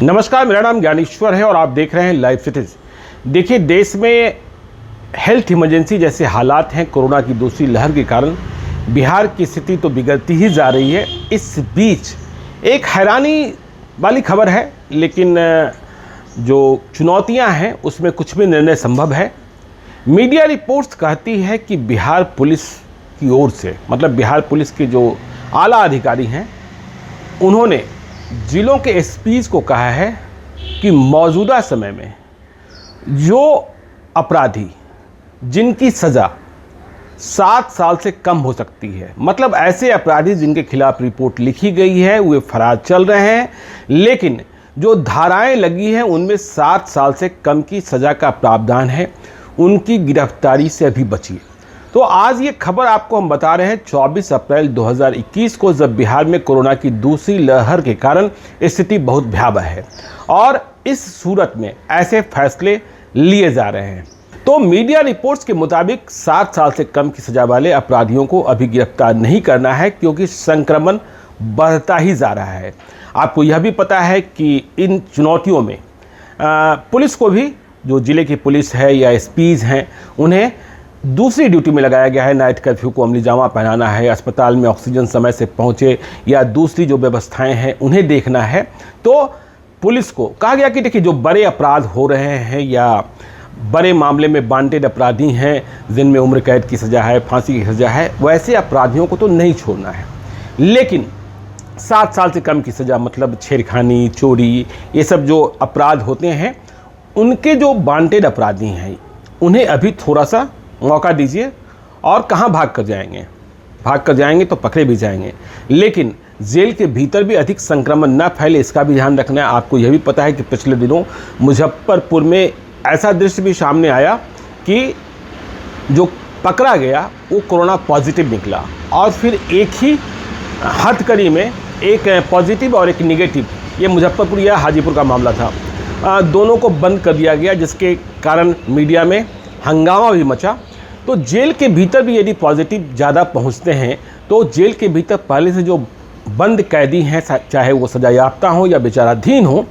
नमस्कार, मेरा नाम ज्ञानेश्वर है और आप देख रहे हैं लाइव सिटीज। देखिए, देश में हेल्थ इमरजेंसी जैसे हालात हैं कोरोना की दूसरी लहर के कारण। बिहार की स्थिति तो बिगड़ती ही जा रही है। इस बीच एक हैरानी वाली खबर है, लेकिन जो चुनौतियां हैं उसमें कुछ भी निर्णय संभव है। मीडिया रिपोर्ट्स कहती है कि बिहार पुलिस की ओर से, मतलब बिहार पुलिस के जो आला अधिकारी हैं, उन्होंने जिलों के एसपीज को कहा है कि मौजूदा समय में जो अपराधी जिनकी सज़ा 7 साल से कम हो सकती है, मतलब ऐसे अपराधी जिनके खिलाफ रिपोर्ट लिखी गई है वे फरार चल रहे हैं, लेकिन जो धाराएं लगी हैं उनमें 7 साल से कम की सज़ा का प्रावधान है, उनकी गिरफ्तारी से अभी बचिए। तो आज ये खबर आपको हम बता रहे हैं 24 अप्रैल 2021 को, जब बिहार में कोरोना की दूसरी लहर के कारण स्थिति बहुत भयावह है और इस सूरत में ऐसे फैसले लिए जा रहे हैं। तो मीडिया रिपोर्ट्स के मुताबिक 7 साल से कम की सजा वाले अपराधियों को अभी गिरफ्तार नहीं करना है, क्योंकि संक्रमण बढ़ता ही जा रहा है। आपको यह भी पता है कि इन चुनौतियों में पुलिस को भी, जो ज़िले की पुलिस है या एसपीज हैं, उन्हें दूसरी ड्यूटी में लगाया गया है। नाइट कर्फ्यू को अमली जामा पहनाना है, अस्पताल में ऑक्सीजन समय से पहुंचे या दूसरी जो व्यवस्थाएं हैं उन्हें देखना है। तो पुलिस को कहा गया कि देखिए, जो बड़े अपराध हो रहे हैं या बड़े मामले में वांटेड अपराधी हैं जिनमें उम्र कैद की सज़ा है, फांसी की सज़ा है, वैसे अपराधियों को तो नहीं छोड़ना है, लेकिन 7 साल से कम की सज़ा, मतलब छेड़खानी, चोरी, ये सब जो अपराध होते हैं, उनके जो वांटेड अपराधी हैं उन्हें अभी थोड़ा सा मौका दीजिए। और कहाँ भाग कर जाएंगे तो पकड़े भी जाएंगे, लेकिन जेल के भीतर भी अधिक संक्रमण न फैले, इसका भी ध्यान रखना है। आपको यह भी पता है कि पिछले दिनों मुजफ्फरपुर में ऐसा दृश्य भी सामने आया कि जो पकड़ा गया वो कोरोना पॉजिटिव निकला, और फिर एक ही हथकड़ी में एक पॉजिटिव और एक निगेटिव, ये मुजफ्फरपुर या हाजीपुर का मामला था, दोनों को बंद कर दिया गया, जिसके कारण मीडिया में हंगामा भी मचा। तो जेल के भीतर भी यदि पॉजिटिव ज़्यादा पहुंचते हैं तो जेल के भीतर पहले से जो बंद कैदी हैं, चाहे वो सजा याफ्ता हो या विचाराधीन हो,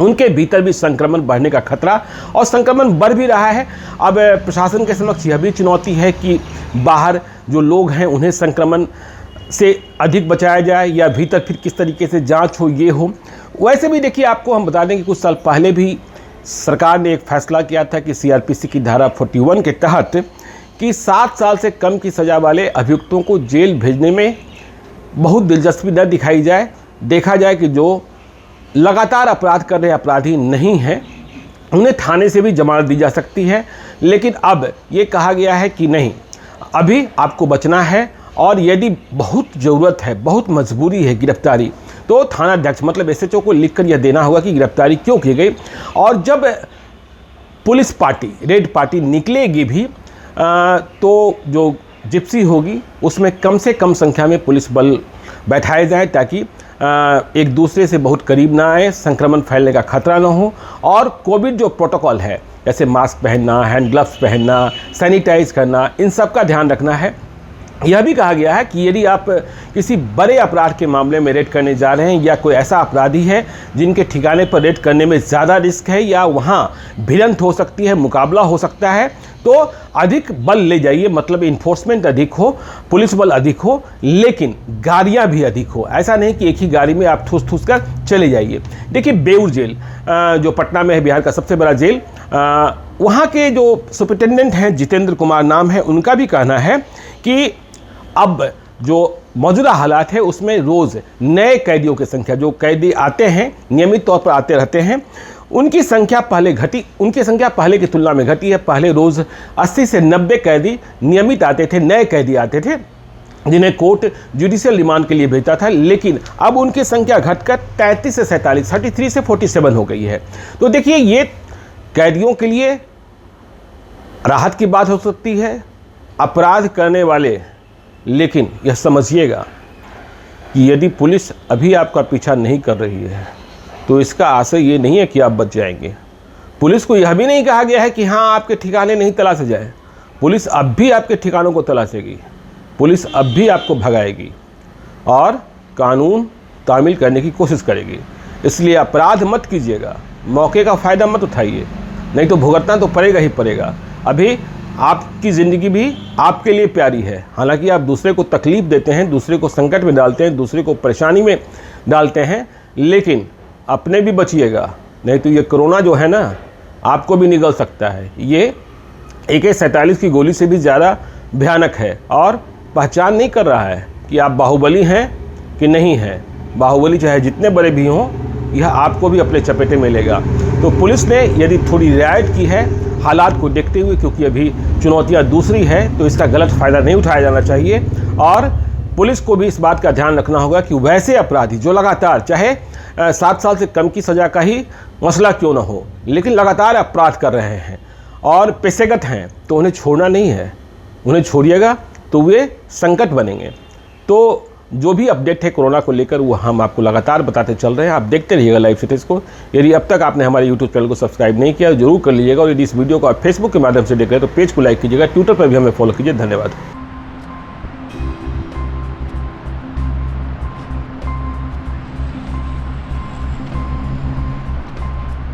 उनके भीतर भी संक्रमण बढ़ने का खतरा, और संक्रमण बढ़ भी रहा है। अब प्रशासन के समक्ष यह भी चुनौती है कि बाहर जो लोग हैं उन्हें संक्रमण से अधिक बचाया जाए या भीतर फिर किस तरीके से जांच हो, ये हो। वैसे भी देखिए, आपको हम बता दें कि कुछ साल पहले भी सरकार ने एक फैसला किया था कि सीआरपीसी की धारा 41 के तहत कि 7 साल से कम की सज़ा वाले अभियुक्तों को जेल भेजने में बहुत दिलचस्पी न दिखाई जाए। देखा जाए कि जो लगातार अपराध कर रहे अपराधी नहीं हैं उन्हें थाने से भी जमानत दी जा सकती है, लेकिन अब ये कहा गया है कि नहीं, अभी आपको बचना है, और यदि बहुत ज़रूरत है, बहुत मजबूरी है गिरफ्तारी, तो थानाध्यक्ष मतलब एसएचओ को लिखकर यह देना होगा कि गिरफ्तारी क्यों की गई। और जब पुलिस पार्टी, रेड पार्टी निकलेगी भी, तो जो जिप्सी होगी उसमें कम से कम संख्या में पुलिस बल बैठाए जाए, ताकि एक दूसरे से बहुत करीब ना आए, संक्रमण फैलने का खतरा ना हो। और कोविड जो प्रोटोकॉल है, जैसे मास्क पहनना, हैंड ग्लव्स पहनना, सैनिटाइज करना, इन सब का ध्यान रखना है। यह भी कहा गया है कि यदि आप किसी बड़े अपराध के मामले में रेड करने जा रहे हैं या कोई ऐसा अपराधी है जिनके ठिकाने पर रेड करने में ज़्यादा रिस्क है या वहाँ भिड़ंत हो सकती है, मुकाबला हो सकता है, तो अधिक बल ले जाइए, मतलब इन्फोर्समेंट अधिक हो, पुलिस बल अधिक हो, लेकिन गाड़ियाँ भी अधिक हो। ऐसा नहीं कि एक ही गाड़ी में आप ठूस ठूस कर चले जाइए। देखिए, बेऊर जेल जो पटना में है, बिहार का सबसे बड़ा जेल, वहाँ के जो सुपरिटेंडेंट हैं, जितेंद्र कुमार नाम है, उनका भी कहना है कि अब जो मौजूदा हालात है उसमें रोज़ नए कैदियों की संख्या, जो कैदी आते हैं, नियमित तौर पर आते रहते हैं, उनकी संख्या पहले की तुलना में घटी है। पहले रोज़ 80 से 90 कैदी नियमित आते थे, नए कैदी आते थे, जिन्हें कोर्ट जुडिशियल रिमांड के लिए भेजता था, लेकिन अब उनकी संख्या घटकर 33 से 47, 33 से 47 हो गई है। तो देखिए, ये कैदियों के लिए राहत की बात हो सकती है, अपराध करने वाले, लेकिन यह समझिएगा कि यदि पुलिस अभी आपका पीछा नहीं कर रही है तो इसका आशय ये नहीं है कि आप बच जाएंगे। पुलिस को यह भी नहीं कहा गया है कि हाँ, आपके ठिकाने नहीं तलाशे जाए। पुलिस अब भी आपके ठिकानों को तलाशेगी, पुलिस अब भी आपको भगाएगी और कानून तामील करने की कोशिश करेगी। इसलिए अपराध मत कीजिएगा, मौके का फ़ायदा मत उठाइए, नहीं तो भुगतना तो पड़ेगा ही पड़ेगा। अभी आपकी ज़िंदगी भी आपके लिए प्यारी है, हालांकि आप दूसरे को तकलीफ़ देते हैं, दूसरे को संकट में डालते हैं, दूसरे को परेशानी में डालते हैं, लेकिन अपने भी बचिएगा, नहीं तो ये कोरोना जो है ना आपको भी निगल सकता है। ये AK-47 की गोली से भी ज़्यादा भयानक है और पहचान नहीं कर रहा है कि आप बाहुबली हैं कि नहीं हैं। बाहुबली चाहे जितने बड़े भी हों, यह आपको भी अपने चपेटे में लेगा। तो पुलिस ने यदि थोड़ी रियायत की है हालात को देखते हुए, क्योंकि अभी चुनौतियां दूसरी है, तो इसका गलत फ़ायदा नहीं उठाया जाना चाहिए। और पुलिस को भी इस बात का ध्यान रखना होगा कि वैसे अपराधी जो लगातार, चाहे 7 साल से कम की सज़ा का ही मसला क्यों ना हो, लेकिन लगातार अपराध कर रहे हैं और पेशेगत हैं, तो उन्हें छोड़ना नहीं है। उन्हें छोड़िएगा तो वे संकट बनेंगे। तो जो भी अपडेट है कोरोना को लेकर वो हम आपको लगातार बताते चल रहे हैं। आप देखते रहिएगा लाइव सिटीज़ को। यदि अब तक आपने हमारे यूट्यूब चैनल को सब्सक्राइब नहीं किया जरूर कर लीजिएगा, और यदि इस वीडियो को आप फेसबुक के माध्यम से देख रहे हैं तो पेज को लाइक कीजिएगा, ट्विटर पर भी हमें फॉलो कीजिए। धन्यवाद।